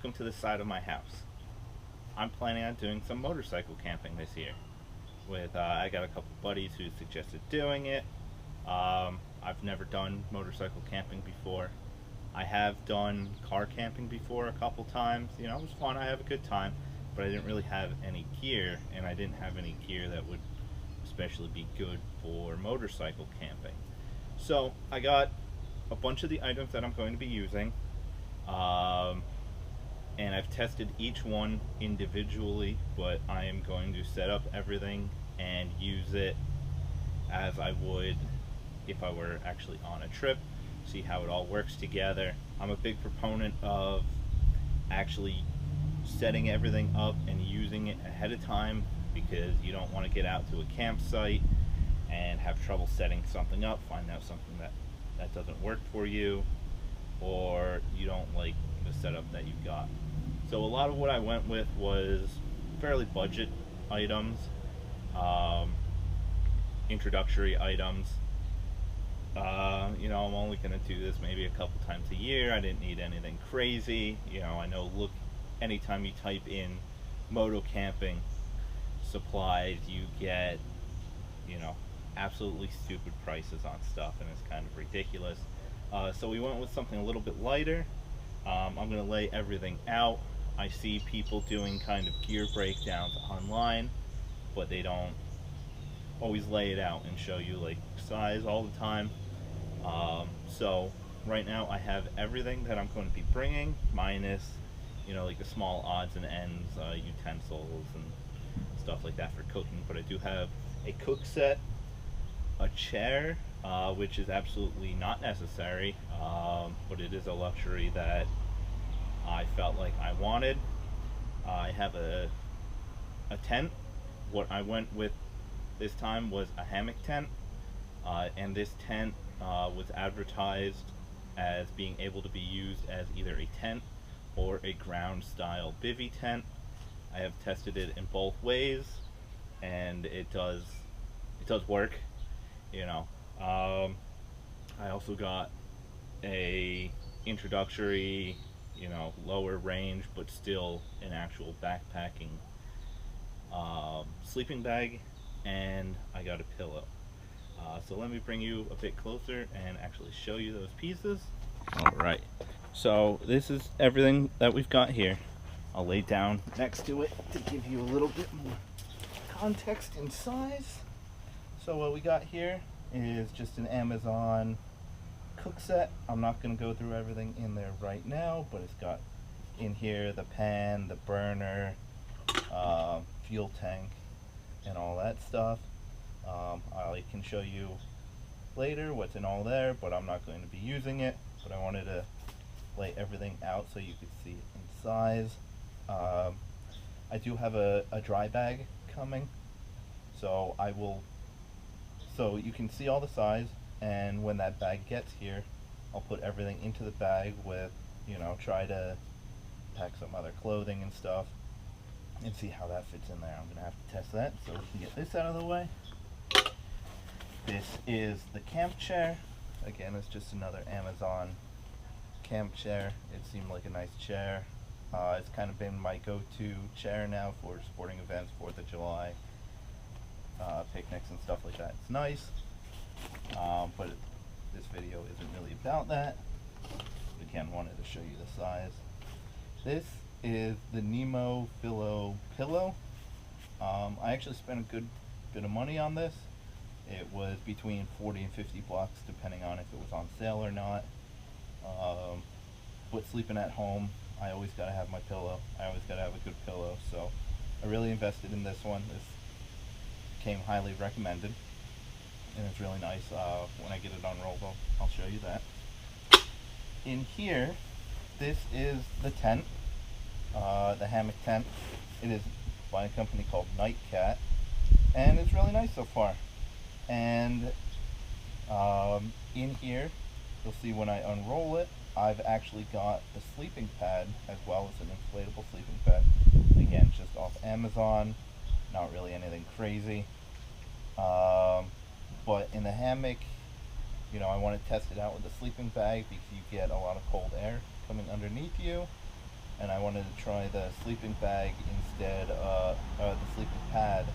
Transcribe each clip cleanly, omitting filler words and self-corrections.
welcome to the side of my house. I'm planning on doing some motorcycle camping this year. I got a couple buddies who suggested doing it. I've never done motorcycle camping before. I have done car camping before a couple times. You know, it was fun, I have a good time, but I didn't really have any gear, and I didn't have any gear that would especially be good for motorcycle camping. So I got a bunch of the items that I'm going to be using, and I've tested each one individually, but I am going to set up everything and use it as I would if I were actually on a trip, see how it all works together. I'm a big proponent of actually setting everything up and using it ahead of time, because you don't want to get out to a campsite and have trouble setting something up, find out something that doesn't work for you, or you don't like the setup that you got. So a lot of what I went with was fairly budget items, introductory items. You know, I'm only going to do this maybe a couple times a year. I didn't need anything crazy. You know, I know, look, anytime you type in Moto camping supplies, you get, you know, absolutely stupid prices on stuff, and it's kind of ridiculous. So we went with something a little bit lighter. I'm going to lay everything out. I see people doing kind of gear breakdowns online, but they don't always lay it out and show you like size all the time. So right now I have everything that I'm going to be bringing, minus, you know, like the small odds and ends, utensils and stuff like that for cooking. But I do have a cook set, a chair, which is absolutely not necessary, but it is a luxury that I felt like I wanted. I have a tent. What I went with this time was a hammock tent, and this tent was advertised as being able to be used as either a tent or a ground style bivy tent. I have tested it in both ways, and it does work, you know. I also got a introductory, you know, lower range but still an actual backpacking sleeping bag, and I got a pillow. So let me bring you a bit closer and actually show you those pieces. Alright, so this is everything that we've got here. I'll lay down next to it to give you a little bit more context and size. So what we got here is just an Amazon cook set. I'm not going to go through everything in there right now, but it's got in here the pan, the burner, fuel tank, and all that stuff. I can show you later what's in all there, but I'm not going to be using it. But I wanted to lay everything out so you could see it in size. I do have a dry bag coming, so you can see all the size, and when that bag gets here, I'll put everything into the bag with, you know, try to pack some other clothing and stuff and see how that fits in there. I'm gonna have to test that, so we can get this out of the way. This is the camp chair. Again, it's just another Amazon camp chair. It seemed like a nice chair. It's kind of been my go-to chair now for sporting events, 4th of July, picnics and stuff like that. It's nice, but this video isn't really about that. Again, wanted to show you the size. This is the Nemo Fillo pillow. I actually spent a good bit of money on this. It was between 40 and 50 bucks, depending on if it was on sale or not. But sleeping at home, I always gotta have my pillow. I always gotta have a good pillow, so I really invested in this one. This came highly recommended, and it's really nice. When I get it unrolled, I'll show you that. In here, this is the tent, the hammock tent. It is by a company called Nightcat, and it's really nice so far. And in here, you'll see when I unroll it, I've actually got a sleeping pad as well as an inflatable sleeping pad. Again, just off Amazon, not really anything crazy. But in the hammock, you know, I want to test it out with the sleeping bag because you get a lot of cold air coming underneath you. and I wanted to try the sleeping bag instead, the sleeping pad,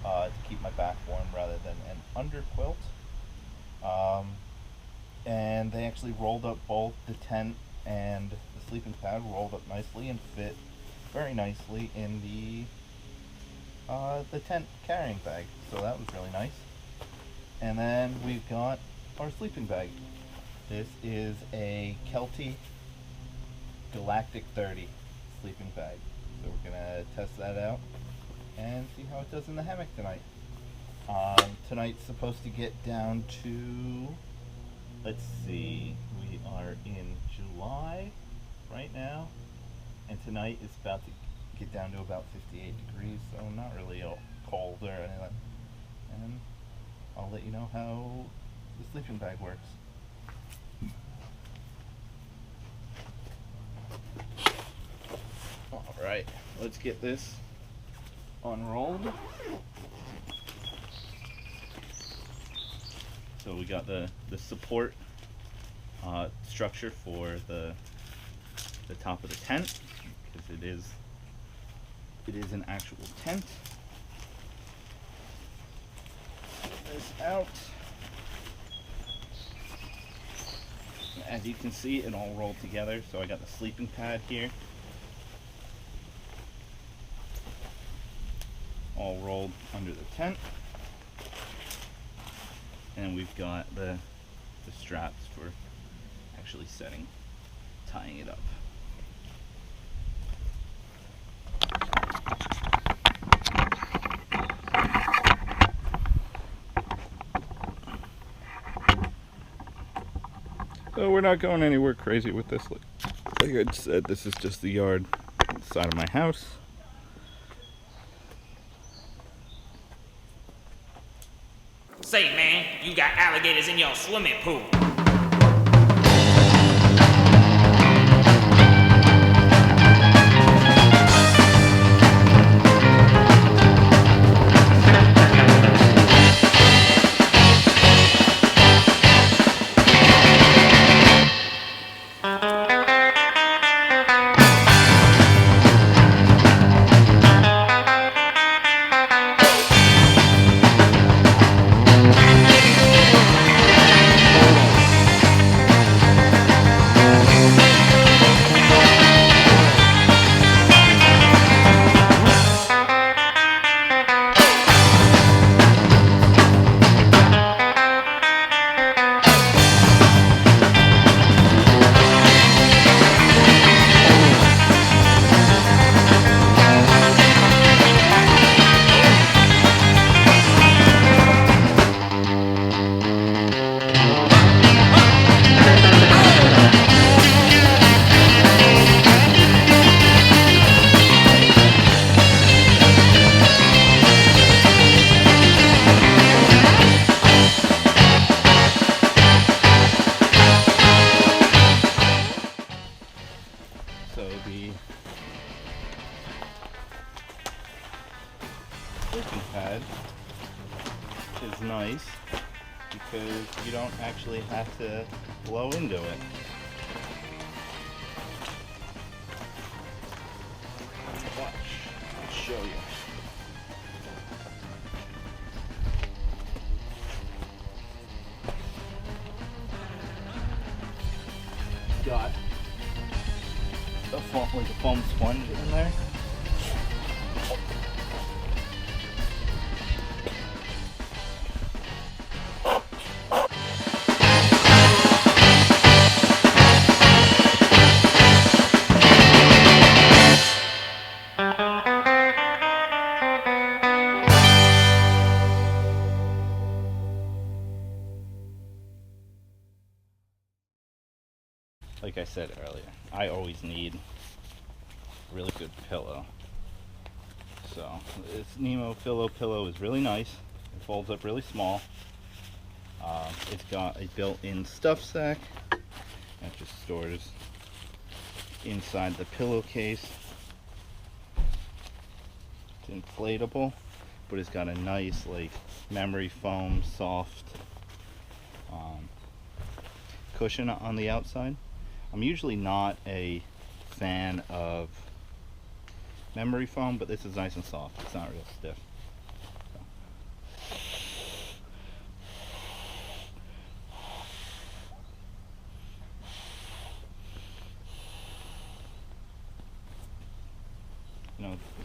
to keep my back warm rather than an under quilt. And they actually rolled up both the tent and the sleeping pad, rolled up nicely and fit very nicely in the tent carrying bag, so that was really nice. And then we've got our sleeping bag. This is a Kelty Galactic 30 sleeping bag, so we're gonna test that out and see how it does in the hammock tonight. Tonight's supposed to get down to, let's see, we are in July right now, and tonight is about to get down to about 58 degrees, so not really cold or anything. And I'll let you know how the sleeping bag works. Alright, let's get this unrolled. So we got the support structure for the top of the tent, because it is an actual tent. Get this out. As you can see, it all rolled together. So I got the sleeping pad here, all rolled under the tent, and we've got the straps for actually tying it up. So we're not going anywhere crazy with this. Like I said, this is just the yard side of my house. Say, man, you got alligators in your swimming pool. So the sleeping pad is nice because you don't actually have to blow into it. Watch, I'll show you. Got like a foam sponge in there. Like I said earlier, I always need a really good pillow. So this Nemo Fillo pillow is really nice. It folds up really small. It's got a built-in stuff sack that just stores inside the pillowcase. It's inflatable, but it's got a nice like memory foam soft cushion on the outside. I'm usually not a fan of memory foam, but this is nice and soft. It's not real stiff.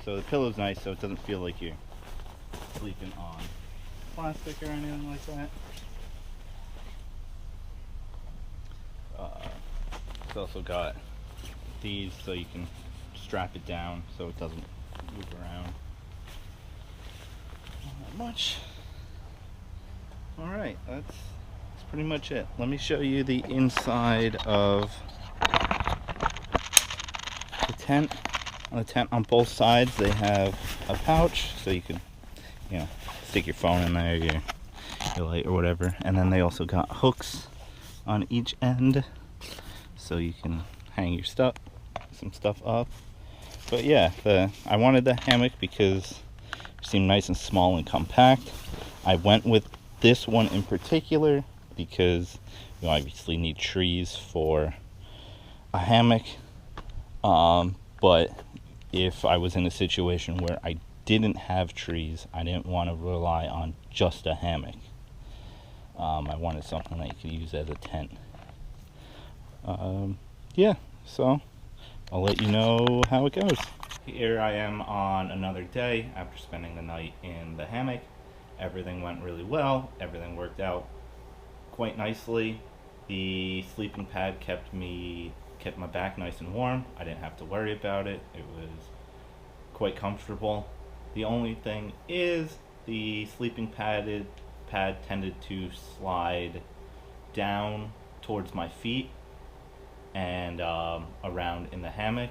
So the pillow's nice, so it doesn't feel like you're sleeping on plastic or anything like that. It's also got these so you can strap it down so it doesn't move around. Not that much. Alright, that's pretty much it. Let me show you the inside of the tent. On the tent, on both sides, they have a pouch so you can, stick your phone in there, your light or whatever. And then they also got hooks on each end so you can hang your some stuff up. But yeah, I wanted the hammock because it seemed nice and small and compact. I went with this one in particular because you obviously need trees for a hammock. But if I was in a situation where I didn't have trees, I didn't want to rely on just a hammock. I wanted something that you could use as a tent. Yeah, so I'll let you know how it goes. Here I am on another day after spending the night in the hammock. Everything went really well. Everything worked out quite nicely. The sleeping pad kept my back nice and warm. I didn't have to worry about it. It was quite comfortable. The only thing is the sleeping pad tended to slide down towards my feet and around in the hammock.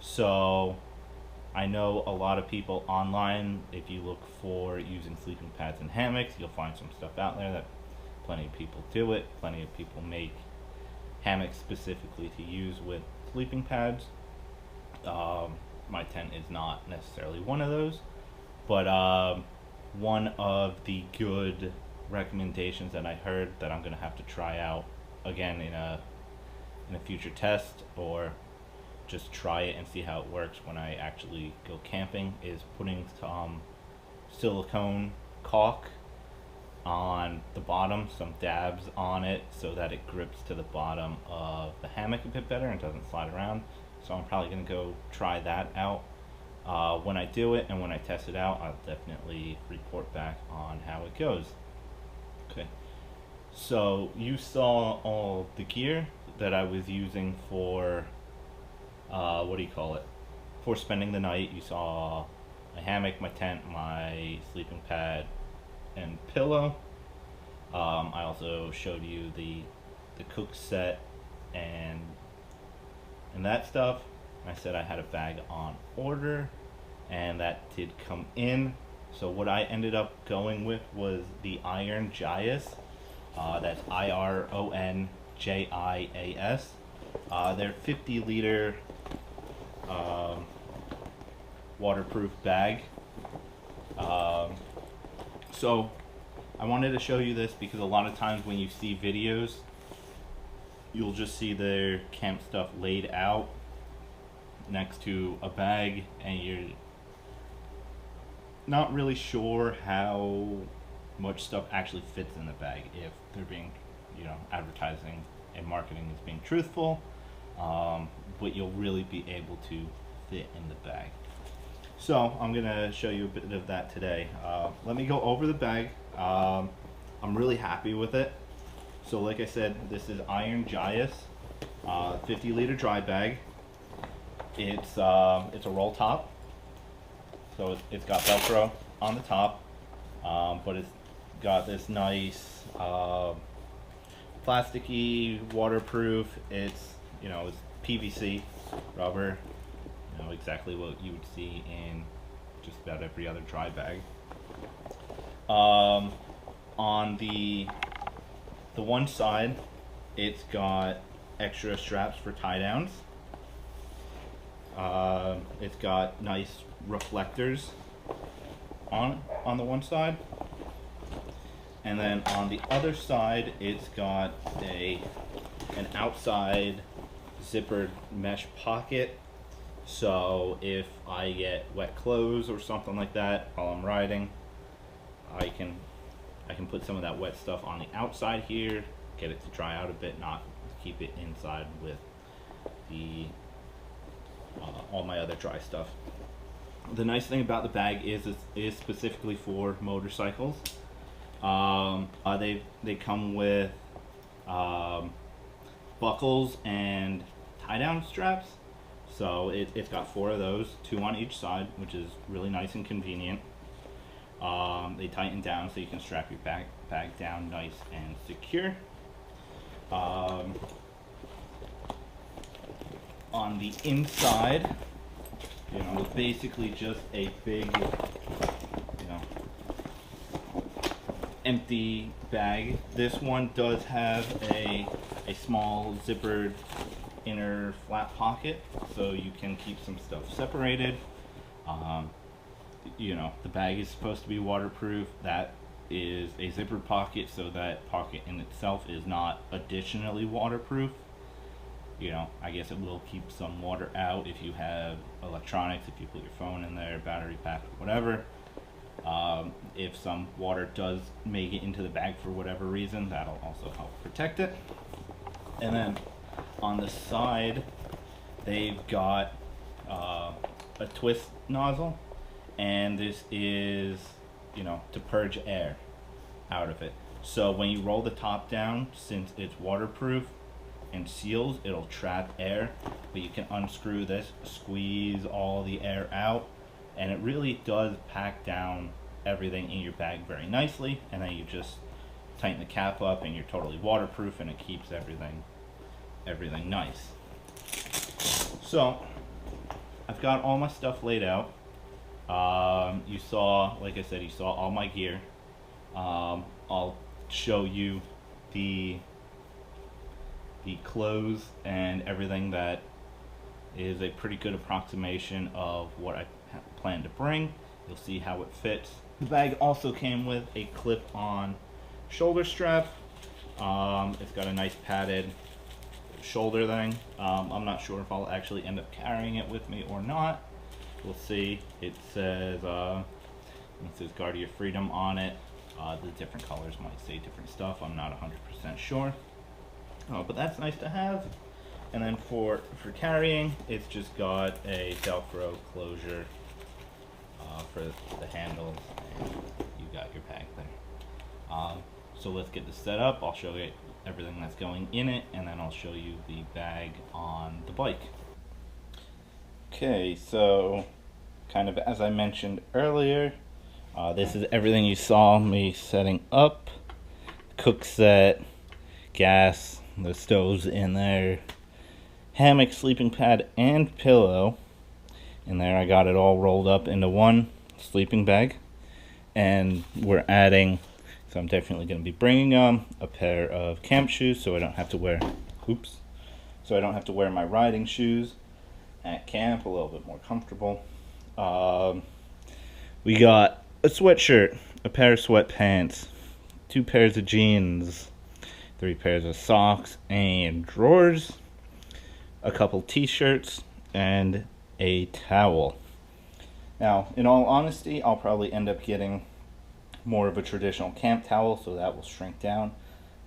So I know a lot of people online, if you look for using sleeping pads in hammocks, you'll find some stuff out there that plenty of people do it. Plenty of people make hammocks specifically to use with sleeping pads. My tent is not necessarily one of those, but one of the good recommendations that I heard that I'm gonna have to try out again in a future test, or just try it and see how it works when I actually go camping, is putting some silicone caulk on the bottom, some dabs on it, so that it grips to the bottom of the hammock a bit better and doesn't slide around. So I'm probably going to go try that out. When I do it and when I test it out, I'll definitely report back on how it goes. Okay, so you saw all the gear that I was using for for spending the night. You saw my hammock, my tent, my sleeping pad, and pillow. I also showed you the cook set and that stuff. I said I had a bag on order, and that did come in. So what I ended up going with was the Iron Jias. That's IRONJIAS. They're 50-liter waterproof bag. So I wanted to show you this because a lot of times when you see videos, you'll just see their camp stuff laid out next to a bag, and you're not really sure how much stuff actually fits in the bag, if they're being, advertising and marketing is being truthful, but you'll really be able to fit in the bag. So I'm gonna show you a bit of that today. Let me go over the bag. I'm really happy with it. So like I said, this is Iron Jias, 50-liter dry bag. It's a roll top, so it's got Velcro on the top, but it's got this nice plasticky, waterproof. It's it's PVC rubber, exactly what you would see in just about every other dry bag. On the one side, it's got extra straps for tie downs. It's got nice reflectors on the one side, and then on the other side it's got an outside zippered mesh pocket. So if I get wet clothes or something like that while I'm riding, I can put some of that wet stuff on the outside here, get it to dry out a bit, not keep it inside with the all my other dry stuff. The nice thing about the bag is it is specifically for motorcycles. They come with buckles and tie-down straps. So it's got 4 of those, 2 on each side, which is really nice and convenient. They tighten down so you can strap your bag down nice and secure. On the inside, it's basically just a big, empty bag. This one does have a small zippered inner flat pocket, so you can keep some stuff separated. The bag is supposed to be waterproof. That is a zippered pocket, so that pocket in itself is not additionally waterproof. I guess it will keep some water out if you have electronics, if you put your phone in there, battery pack, whatever. If some water does make it into the bag for whatever reason, that'll also help protect it. And then on the side, they've got a twist nozzle, and this is, to purge air out of it. So when you roll the top down, since it's waterproof and seals, it'll trap air, but you can unscrew this, squeeze all the air out, and it really does pack down everything in your bag very nicely. And then you just tighten the cap up and you're totally waterproof, and it keeps everything nice. So I've got all my stuff laid out. You saw all my gear. I'll show you the clothes and everything that is a pretty good approximation of what I plan to bring. You'll see how it fits. The bag also came with a clip-on shoulder strap. It's got a nice padded shoulder thing. I'm not sure if I'll actually end up carrying it with me or not. We'll see. It says Guard Your Freedom on it. The different colors might say different stuff. I'm not 100% sure. But that's nice to have. And then for carrying, it's just got a Velcro closure for the handles, and you got your bag there. So let's get this set up. I'll show you everything that's going in it, and then I'll show you the bag on the bike. Okay, so kind of as I mentioned earlier, this is everything you saw me setting up. Cook set, gas, the stoves in there, hammock, sleeping pad, and pillow in there. I got it all rolled up into one sleeping bag, and we're adding, so I'm definitely going to be bringing a pair of camp shoes, so I don't have to wear my riding shoes at camp. A little bit more comfortable. We got a sweatshirt, a pair of sweatpants, 2 pairs of jeans, 3 pairs of socks and drawers, a couple t-shirts, and a towel. Now, in all honesty, I'll probably end up getting more of a traditional camp towel, so that will shrink down.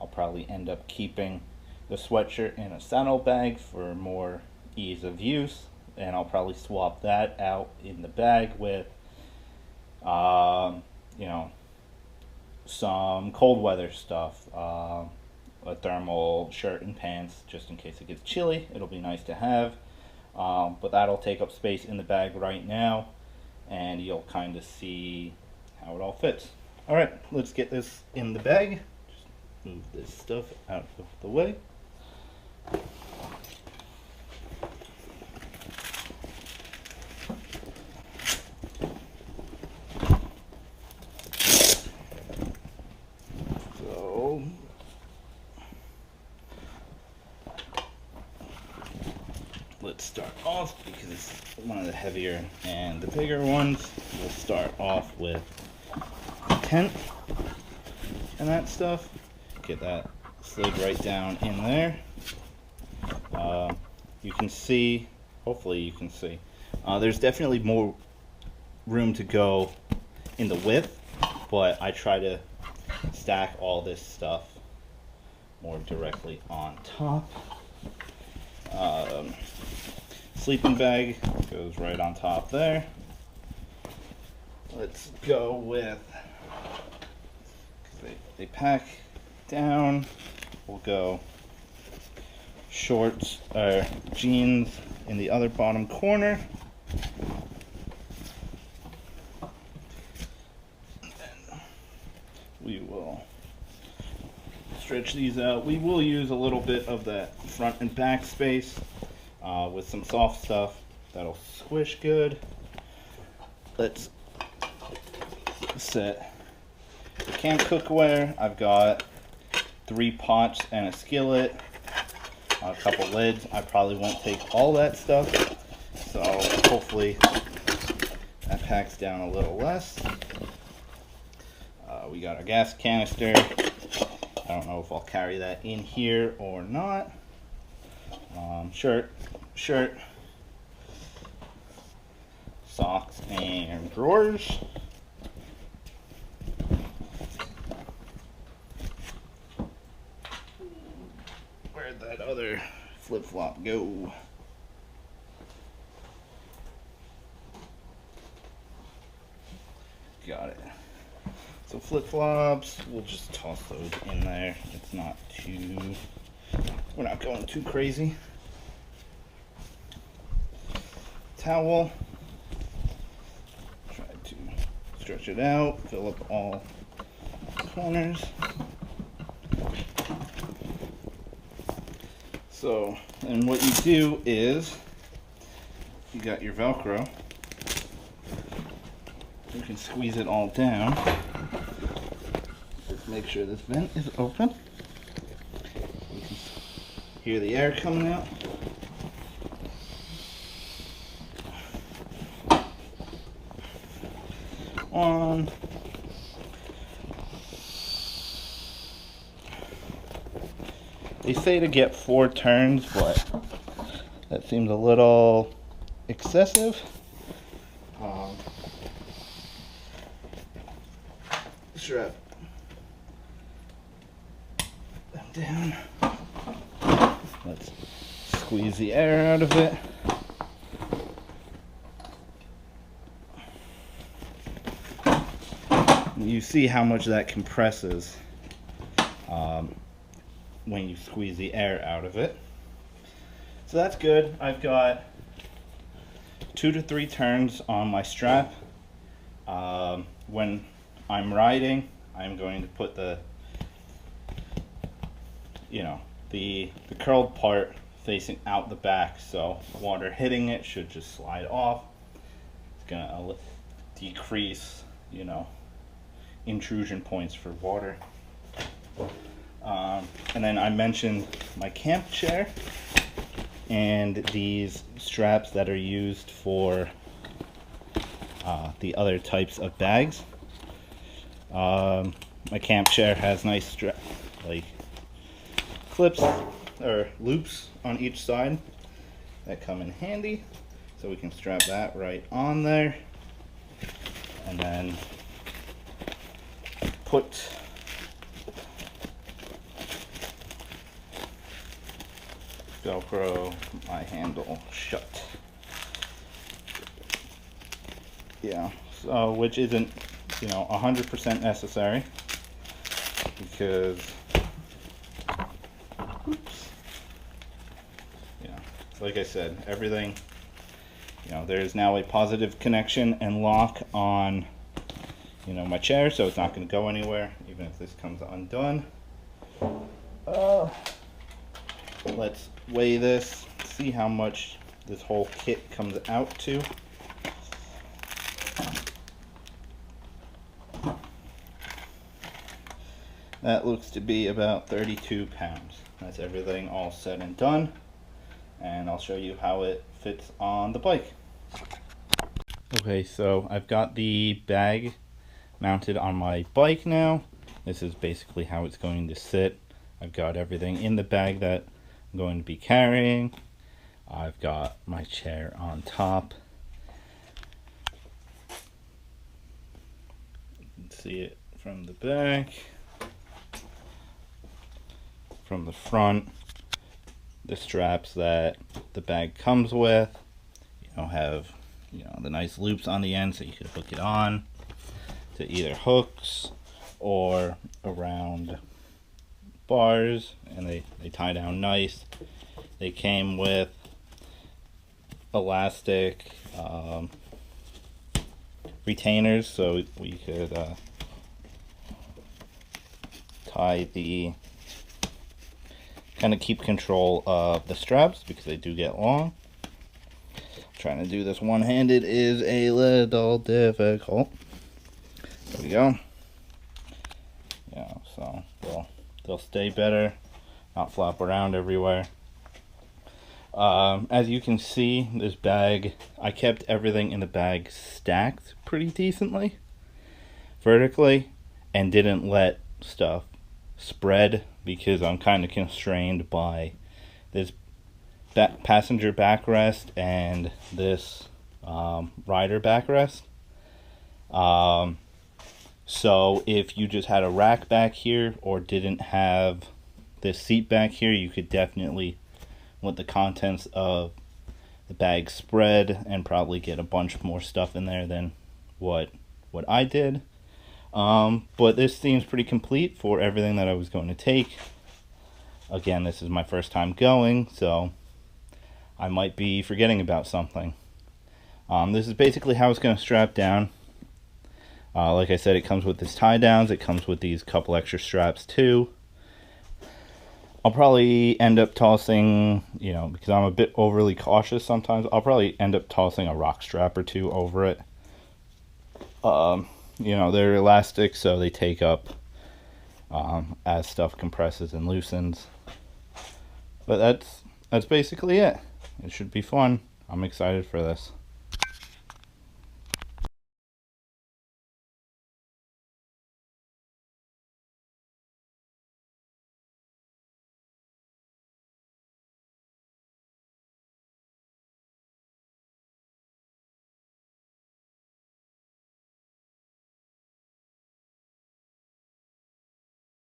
I'll probably end up keeping the sweatshirt in a saddle bag for more ease of use, and I'll probably swap that out in the bag with some cold weather stuff, a thermal shirt and pants, just in case it gets chilly. It'll be nice to have, but that'll take up space in the bag right now, and you'll kind of see how it all fits. Alright, let's get this in the bag. Just move this stuff out of the way. Let's start off, because it's one of the heavier and the bigger ones. We'll start off with the tent and that stuff. Get that slid right down in there. you can see, hopefully you can see, there's definitely more room to go in the width, but I try to stack all this stuff more directly on top. Sleeping bag goes right on top there. Let's go with, they pack down, we'll go shorts or jeans in the other bottom corner. And we will stretch these out. We will use a little bit of that front and back space with some soft stuff that'll squish good. Let's set the camp cookware. I've got 3 pots and a skillet, a couple lids. I probably won't take all that stuff, so hopefully that packs down a little less. We got our gas canister. I don't know if I'll carry that in here or not. Shirt, socks and drawers. Where'd that other flip-flop go? Got it. So flip-flops, we'll just toss those in there. It's not too, we're not going too crazy. Towel. Try to stretch it out, fill up all corners. So, and what you do is, you got your Velcro. You can squeeze it all down. Just make sure this vent is open. You can hear the air coming out. On. They say to get 4 turns, but that seems a little excessive. Strap them down. Let's squeeze the air out of it. You see how much that compresses when you squeeze the air out of it. So that's good. I've got 2 to 3 turns on my strap. When I'm riding, I'm going to put the curled part facing out the back, so water hitting it should just slide off. It's gonna decrease, intrusion points for water. And then I mentioned my camp chair and these straps that are used for the other types of bags. My camp chair has nice clips or loops on each side that come in handy, so we can strap that right on there and then put Velcro my handle shut. Yeah, so which isn't 100% necessary, because like I said, everything, there's now a positive connection and lock on my chair, so it's not going to go anywhere even if this comes undone. Let's weigh this, see how much this whole kit comes out to. That looks to be about 32 pounds. That's everything all said and done. And I'll show you how it fits on the bike. Okay, so I've got the bag mounted on my bike now. This is basically how it's going to sit. I've got everything in the bag that I'm going to be carrying. I've got my chair on top. You can see it from the back. From the front, the straps that the bag comes with, have, the nice loops on the end so you could hook it on to either hooks or around bars, and they tie down nice. They came with elastic retainers so we could tie the kind of keep control of the straps because they do get long. Trying to do this one-handed is a little difficult. There we go. So they'll stay better, not flop around everywhere. As you can see, this bag, I kept everything in the bag stacked pretty decently vertically and didn't let stuff spread because I'm kind of constrained by this passenger backrest and this rider backrest. So if you just had a rack back here or didn't have this seat back here, you could definitely let the contents of the bag spread and probably get a bunch more stuff in there than what I did. But this seems pretty complete for everything that I was going to take. Again, this is my first time going, so I might be forgetting about something. This is basically how it's going to strap down. Like I said, it comes with these tie downs. It comes with these couple extra straps too. I'll probably end up tossing, because I'm a bit overly cautious sometimes, I'll probably end up tossing a rock strap or two over it. They're elastic, so they take up as stuff compresses and loosens. But that's basically it. It should be fun. I'm excited for this.